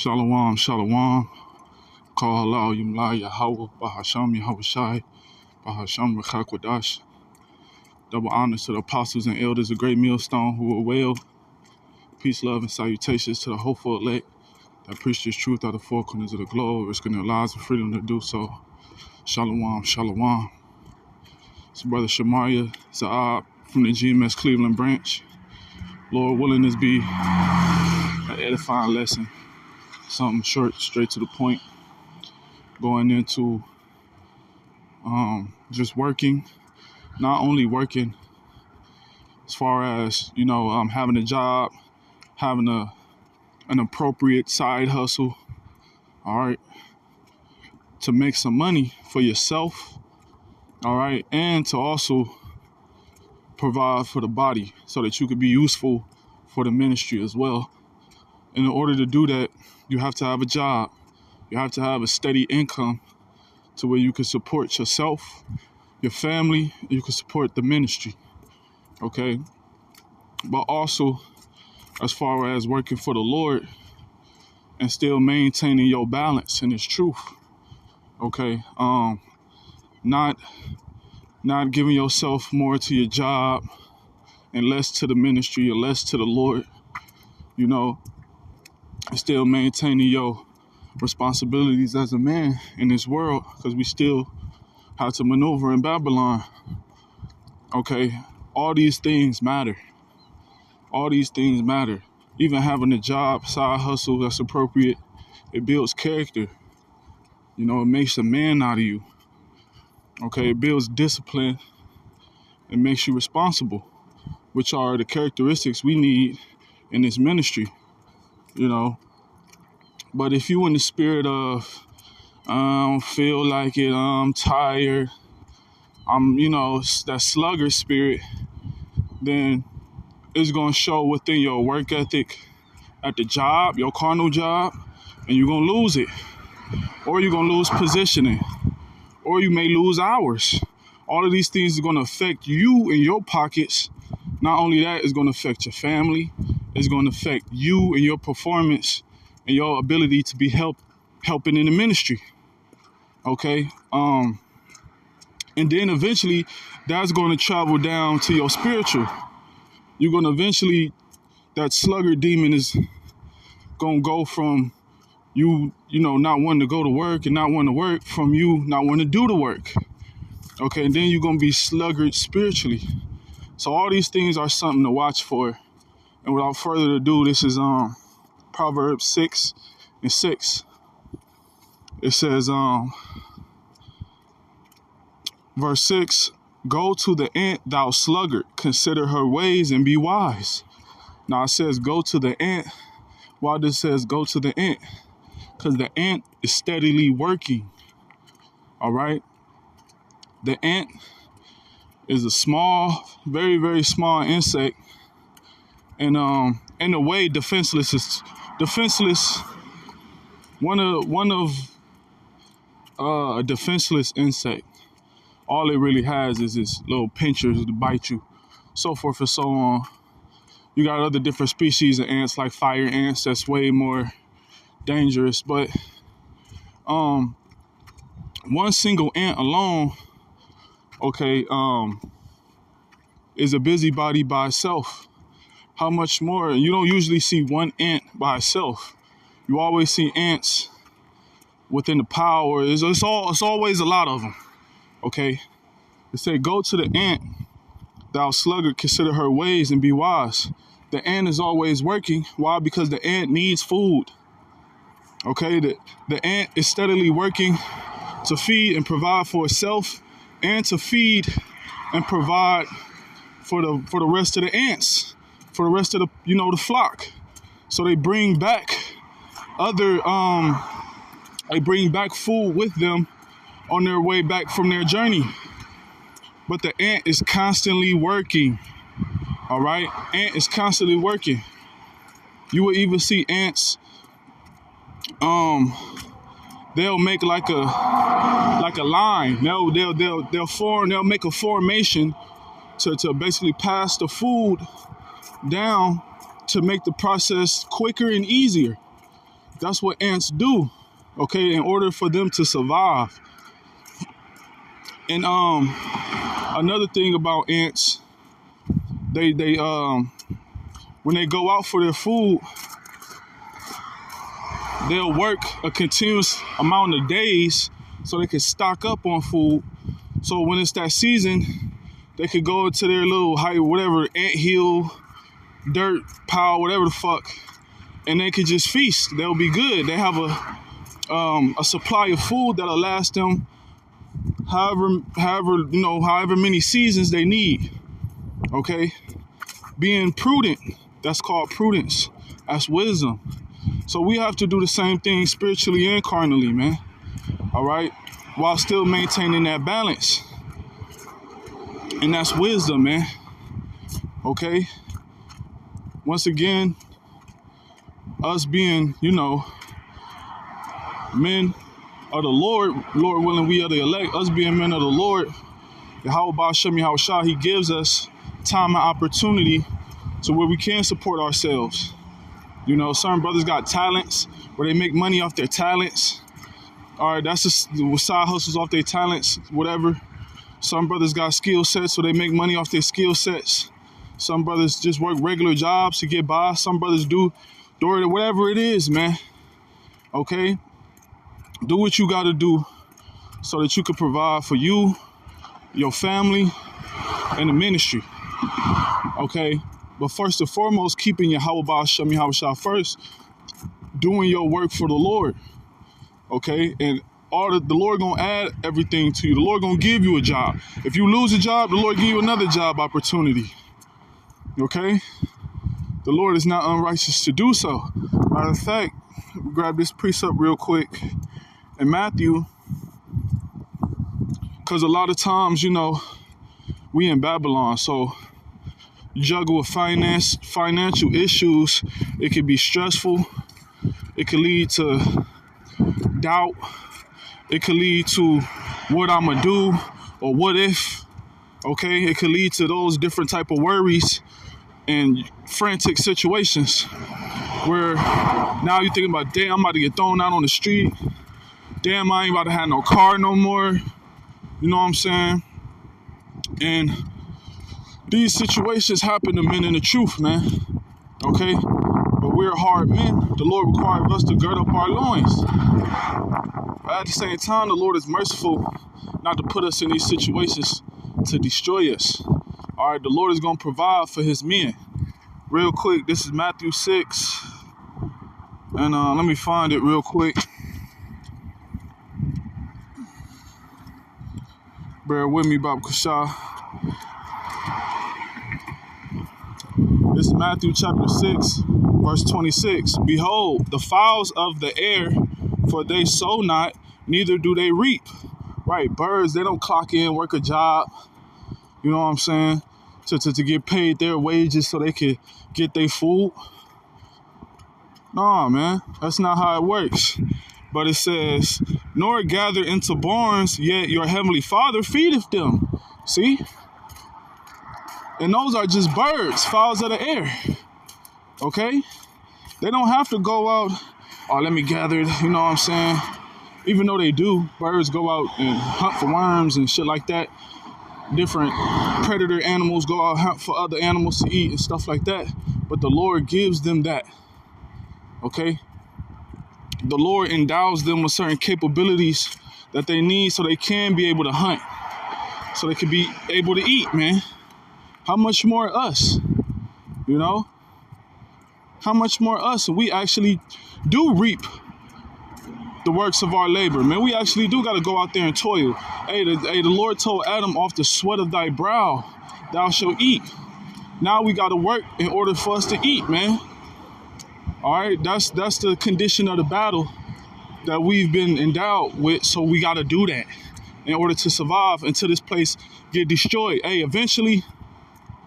Shalom, shalom. Call halal yumla Yahweh, Bahasham Yahweh Shai, Bahasham Rechakwadash. Double honors to the apostles and elders, a great millstone who will wail. Peace, love, and salutations to the hopeful elect that preach this truth out of the four corners of the globe, risking their lives and freedom to do so. Shalom, shalom. It's Brother Shemaria Zaab from the GMS Cleveland branch. Lord willing, this be an edifying lesson. Something short, straight to the point. Going into just working, not only working as far as, having a job, having an appropriate side hustle, all right, to make some money for yourself, all right, and to also provide for the body so that you could be useful for the ministry as well. And in order to do that, you have to have a job. You have to have a steady income to where you can support yourself, your family, you can support the ministry, okay? But also, as far as working for the Lord and still maintaining your balance and His truth, okay? Not giving yourself more to your job and less to the ministry or less to the Lord, and still maintaining your responsibilities as a man in this world, because we still have to maneuver in Babylon. Okay, all these things matter. All these things matter. Even having a job, side hustle that's appropriate, it builds character. It makes a man out of you. Okay, it builds discipline. It makes you responsible, which are the characteristics we need in this ministry, But if you in the spirit of, I don't feel like it, I'm tired, that sluggish spirit, then it's going to show within your work ethic at the job, your carnal job, and you're going to lose it. Or you're going to lose positioning. Or you may lose hours. All of these things are going to affect you in your pockets. Not only that, it's going to affect your family. It's going to affect you and your performance and your ability to be helping in the ministry. Okay? And then eventually, that's going to travel down to your spiritual. You're going to eventually, that sluggard demon is going to go from you, not wanting to go to work and not wanting to work, from you not wanting to do the work. Okay? And then you're going to be sluggard spiritually. So all these things are something to watch for. And without further ado, this is Proverbs 6:6. It says, verse 6, go to the ant, thou sluggard, consider her ways and be wise. Now it says go to the ant. Why does it says go to the ant? Because the ant is steadily working. All right? The ant is a small, very, very small insect. And in a way, defenseless. One of a defenseless insect. All it really has is this little pinchers to bite you, so forth and so on. You got other different species of ants, like fire ants, that's way more dangerous. But one single ant alone, okay, is a busybody by itself. How much more? You don't usually see one ant by itself. You always see ants within the power. It's always a lot of them. Okay? It said, go to the ant, thou sluggard, consider her ways and be wise. The ant is always working. Why? Because the ant needs food. Okay? The ant is steadily working to feed and provide for itself, and to feed and provide for the rest of the ants, for the rest of the flock. So they bring back food with them on their way back from their journey. But the ant is constantly working. All right? Ant is constantly working. You will even see ants, they'll make like a line. They'll make a formation to basically pass the food down to make the process quicker and easier. That's what ants do, okay, in order for them to survive. And another thing about ants, they when they go out for their food, they'll work a continuous amount of days so they can stock up on food. So when it's that season, they could go into their little whatever, ant hill, dirt pile, whatever the fuck, and they could just feast. They'll be good. They have a supply of food that'll last them however many seasons they need. Okay? Being prudent, that's called prudence. That's wisdom. So we have to do the same thing spiritually and carnally, man. All right? While still maintaining that balance. And that's wisdom, man. Okay? Once again, us being, men of the Lord willing, we are the elect, us being men of the Lord, Yahweh Shem Yahushua, he gives us time and opportunity to where we can support ourselves. Certain brothers got talents where they make money off their talents. All right, that's just side hustles off their talents, whatever. Some brothers got skill sets, so they make money off their skill sets. Some brothers just work regular jobs to get by. Some brothers do whatever it is, man. Okay? Do what you got to do so that you can provide for you, your family, and the ministry. Okay? But first and foremost, keeping Yahweh Shem Yahushua first, doing your work for the Lord. Okay? And the Lord gonna add everything to you. The Lord gonna give you a job. If you lose a job, the Lord give you another job opportunity. Okay? The Lord is not unrighteous to do so. Matter of fact, grab this precept real quick in Matthew, because a lot of times, we in Babylon, so juggle with financial issues. It could be stressful. It could lead to doubt. It could lead to what I'm gonna do or what if. Okay, it could lead to those different type of worries and frantic situations where now you're thinking about, damn, I'm about to get thrown out on the street. Damn, I ain't about to have no car no more. You know what I'm saying? And these situations happen to men in the truth, man. Okay? But we're hard men. The Lord requires us to gird up our loins. But at the same time, the Lord is merciful not to put us in these situations to destroy us. All right, the Lord is going to provide for his men. Real quick, this is Matthew 6. And let me find it real quick. Bear with me, Baba Kasha. This is Matthew chapter 6, verse 26. Behold, the fowls of the air, for they sow not, neither do they reap. Right, birds, they don't clock in, work a job. You know what I'm saying? To get paid their wages so they can get their food. No, man, that's not how it works. But it says, nor gather into barns, yet your heavenly Father feedeth them. See? And those are just birds, fowls of the air. Okay? They don't have to go out, let me gather, you know what I'm saying? Even though they do, birds go out and hunt for worms and shit like that. Different predator animals go out hunt for other animals to eat and stuff like that. But the Lord gives them that. Okay? The Lord endows them with certain capabilities that they need so they can be able to hunt. So they can be able to eat, man. How much more us? You know? How much more us? We actually do reap the works of our labor, man. We actually do got to go out there and toil. Hey, the Lord told Adam, off the sweat of thy brow, thou shalt eat. Now we got to work in order for us to eat, man. All right, that's the condition of the battle that we've been endowed with. So we got to do that in order to survive until this place get destroyed. Hey, eventually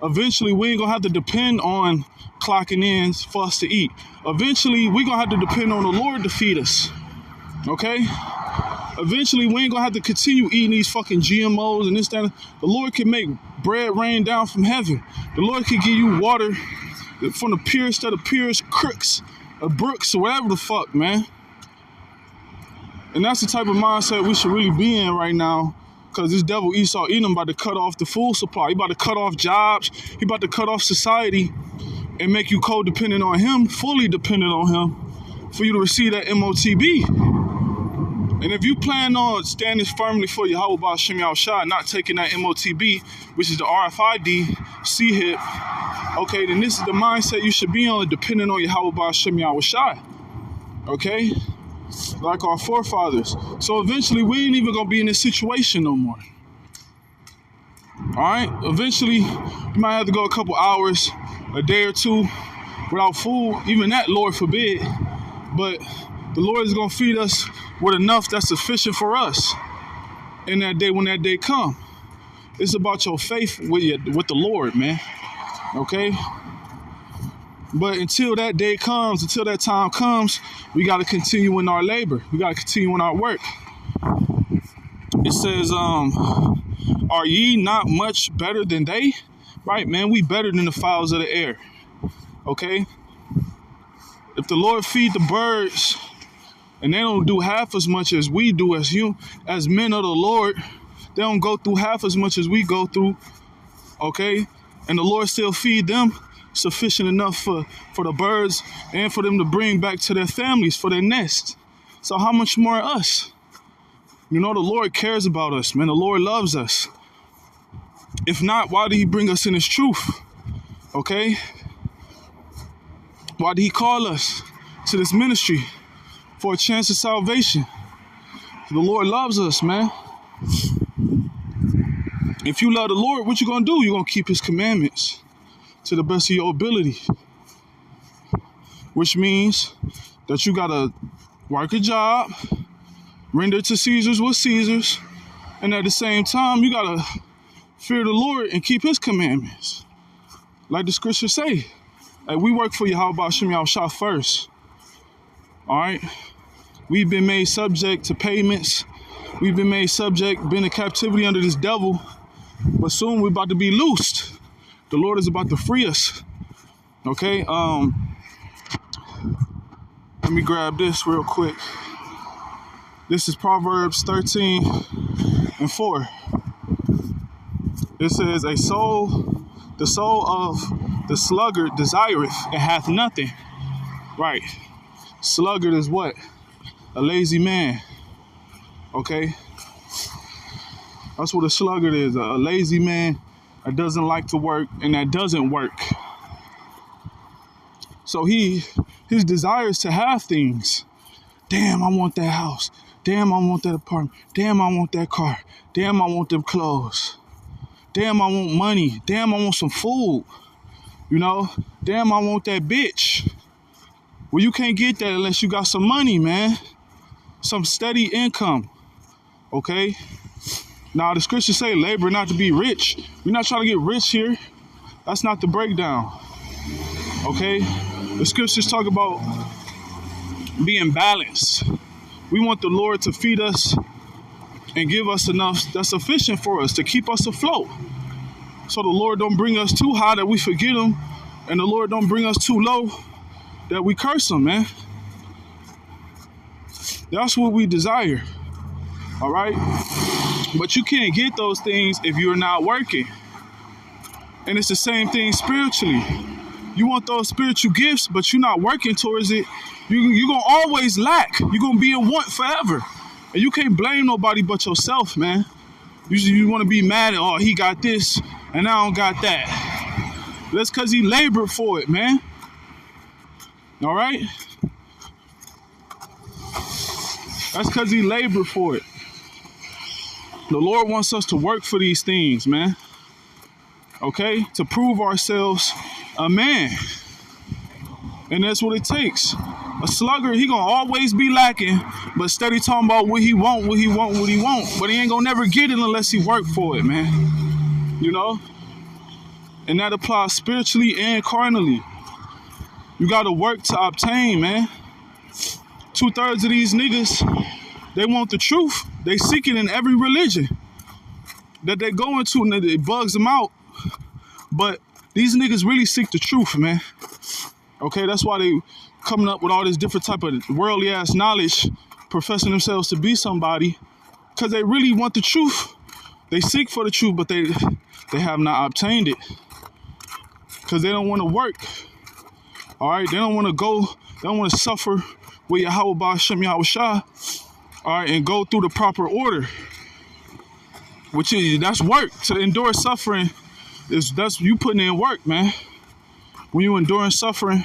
we ain't gonna have to depend on clocking in for us to eat. Eventually we gonna have to depend on the Lord to feed us. Okay? Eventually we ain't gonna have to continue eating these fucking GMOs and this, that. The Lord can make bread rain down from heaven. The Lord can give you water from the purest of the purest crooks or Brooks or whatever the fuck, man. And that's the type of mindset we should really be in right now, because this devil Esau Edom about to cut off the food supply. He about to cut off jobs. He about to cut off society and make you codependent on him, fully dependent on him, for you to receive that MOTB. And if you plan on standing firmly for Yahweh Ba'Shem Yahushua, not taking that MOTB, which is the RFID, CHIP, okay, then this is the mindset you should be on, depending on Yahweh Ba'Shem Yahushua, okay? Like our forefathers. So eventually, we ain't even gonna be in this situation no more. All right? Eventually, you might have to go a couple hours, a day or two, without food. Even that, Lord forbid. But the Lord is gonna feed us with enough that's sufficient for us in that day when that day come. It's about your faith with the Lord, man. Okay? But until that day comes, until that time comes, we got to continue in our labor. We got to continue in our work. It says, are ye not much better than they? Right, man, we better than the fowls of the air. Okay? If the Lord feed the birds and they don't do half as much as we do as men of the Lord, they don't go through half as much as we go through, okay? And the Lord still feed them sufficient enough for the birds and for them to bring back to their families, for their nest. So how much more us? You know, the Lord cares about us, man. The Lord loves us. If not, why did he bring us in his truth? Okay? Why did he call us to this ministry? For a chance of salvation. The Lord loves us, man. If you love the Lord, what you gonna do? You're gonna keep his commandments to the best of your ability. Which means that you gotta work a job, render to Caesar's what Caesar's, and at the same time, you gotta fear the Lord and keep his commandments. Like the scriptures say. Like, we work for Yahweh Ba'Shem Yahushua first. Alright? We've been made subject to payments. We've been made subject, been in captivity under this devil. But soon we're about to be loosed. The Lord is about to free us. Okay? Let me grab this real quick. This is Proverbs 13:4. It says, the soul of the sluggard desireth and hath nothing. Right. Sluggard is what? A lazy man. Okay? That's what a sluggard is. A lazy man that doesn't like to work and that doesn't work. So his desire is to have things. Damn, I want that house. Damn, I want that apartment. Damn, I want that car. Damn, I want them clothes. Damn, I want money. Damn, I want some food. You know? Damn, I want that bitch. Well, you can't get that unless you got some money, man. Some steady income. Okay? Now, the scriptures say labor not to be rich. We're not trying to get rich here. That's not the breakdown. Okay? The scriptures talk about being balanced. We want the Lord to feed us and give us enough that's sufficient for us to keep us afloat. So the Lord don't bring us too high that we forget him, and the Lord don't bring us too low that we curse him, man. That's what we desire. All right? But you can't get those things if you're not working. And it's the same thing spiritually. You want those spiritual gifts, but you're not working towards it. You're going to always lack. You're going to be in want forever. And you can't blame nobody but yourself, man. You want to be mad at, oh, he got this and I don't got that. That's because he labored for it, man. All right? That's because he labored for it. The Lord wants us to work for these things, man. Okay? To prove ourselves a man. And that's what it takes. A sluggard, he gonna always be lacking, but steady talking about what he want. But he ain't gonna never get it unless he work for it, man. You know? And that applies spiritually and carnally. You gotta work to obtain, man. 2/3 of these niggas, they want the truth. They seek it in every religion that they go into, and it bugs them out. But these niggas really seek the truth, man. Okay, that's why they coming up with all this different type of worldly ass knowledge, professing themselves to be somebody, because they really want the truth. They seek for the truth, but they have not obtained it, because they don't want to work. All right, they don't want to go. They don't want to suffer with Yahweh Ba'ashem Yahweh Shah. All right, and go through the proper order, which is that's work. To endure suffering that's you putting in work, man. When you enduring suffering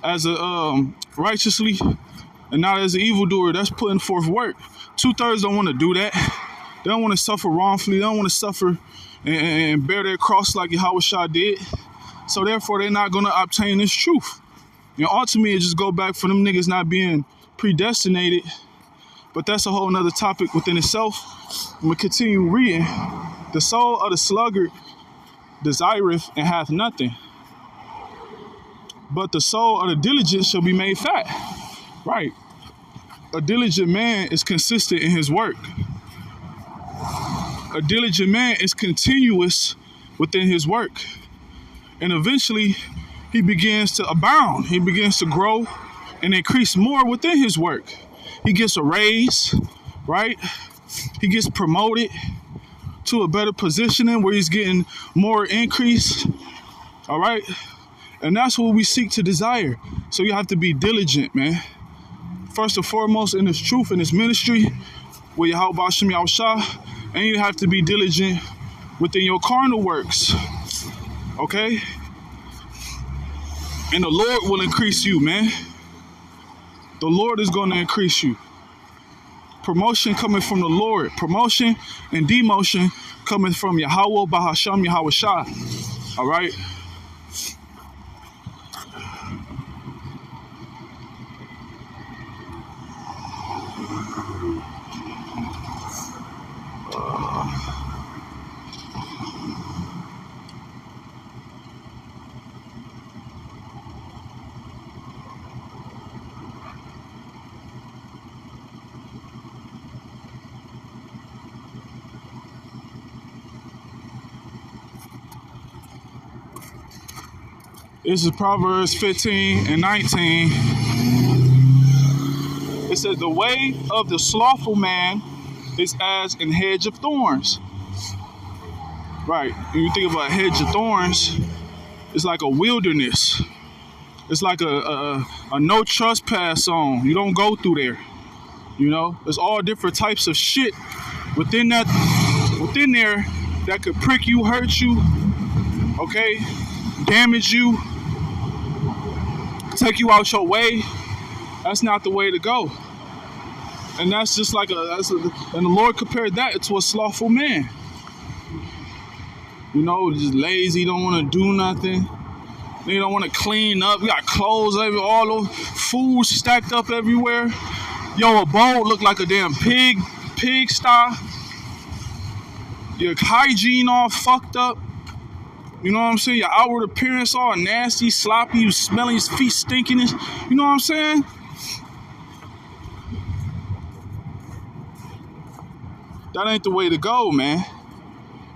as a righteously and not as an evildoer, that's putting forth work. 2/3 don't want to do that. They don't want to suffer wrongfully. They don't want to suffer and bear their cross like Yahweh Shah did. So therefore, they're not going to obtain this truth. And ultimately, it just go back for them niggas not being predestinated. But that's a whole nother topic within itself. I'm going to continue reading. The soul of the sluggard desireth and hath nothing, but the soul of the diligent shall be made fat. Right. A diligent man is consistent in his work. A diligent man is continuous within his work. And eventually, he begins to abound. He begins to grow and increase more within his work. He gets a raise, right? He gets promoted to a better positioning where he's getting more increase, all right? And that's what we seek to desire. So you have to be diligent, man. First and foremost, in this truth, in this ministry, with Yahweh Ba'ashem Yahweh Shah, and you have to be diligent within your carnal works, okay? And the Lord will increase you, man. The Lord is going to increase you. Promotion coming from the Lord. Promotion and demotion coming from Yahweh Ba'ashem Yahweh Shah. All right? This is Proverbs 15 and 19. It says, the way of the slothful man is as an hedge of thorns. Right. When you think about a hedge of thorns, it's like a wilderness. It's like a no trespass zone. You don't go through there. You know, there's all different types of shit within there that could prick you, hurt you, okay, damage you, take you out your way. That's not the way to go. And that's just like and the Lord compared that to a slothful man. You know, just lazy, don't want to do nothing. They don't want to clean up. We got clothes all over, food stacked up everywhere. Yo, a bowl look like a damn pigsty. Your hygiene all fucked up. You know what I'm saying? Your outward appearance all nasty, sloppy, you smelling, your feet stinking. You know what I'm saying? That ain't the way to go, man.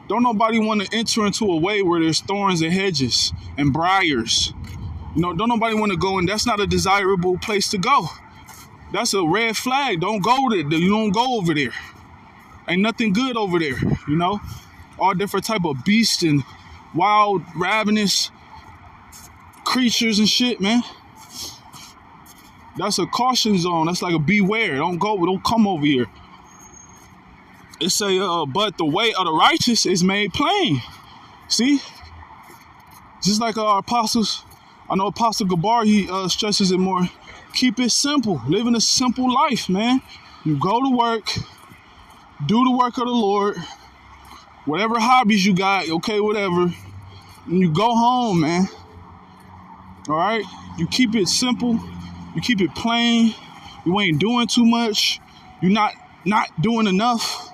Don't nobody want to enter into a way where there's thorns and hedges and briars. You know, don't nobody want to go in. That's not a desirable place to go. That's a red flag. Don't go there. You don't go over there. Ain't nothing good over there, you know? All different type of beasts and wild, ravenous creatures and shit, man. That's a caution zone. That's like a beware. Don't come over here. It say, but the way of the righteous is made plain. See? Just like our apostles, I know Apostle Gabar, he stresses it more. Keep it simple. Living a simple life, man. You go to work, do the work of the Lord, whatever hobbies you got, okay, whatever, and you go home, man. All right? You keep it simple. You keep it plain. You ain't doing too much. You're not doing enough.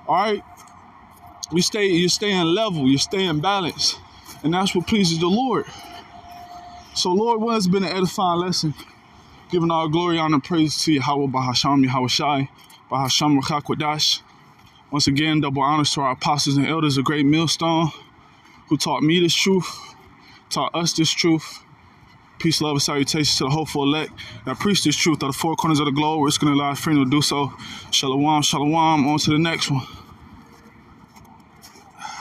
All right? You're staying level. You're staying balanced. And that's what pleases the Lord. So, Lord, what has been an edifying lesson? Giving all glory, honor, and praise to Yahweh Ba'ashem Yahweh Shai, Ba'ashem Rakakwadash. Once again, double honors to our apostles and elders of Great Millstone who taught me this truth, taught us this truth. Peace, love, and salutations to the hopeful elect that preach this truth out of the four corners of the globe. Risking their life, freedom to do so. Shalom, shalom. On to the next one.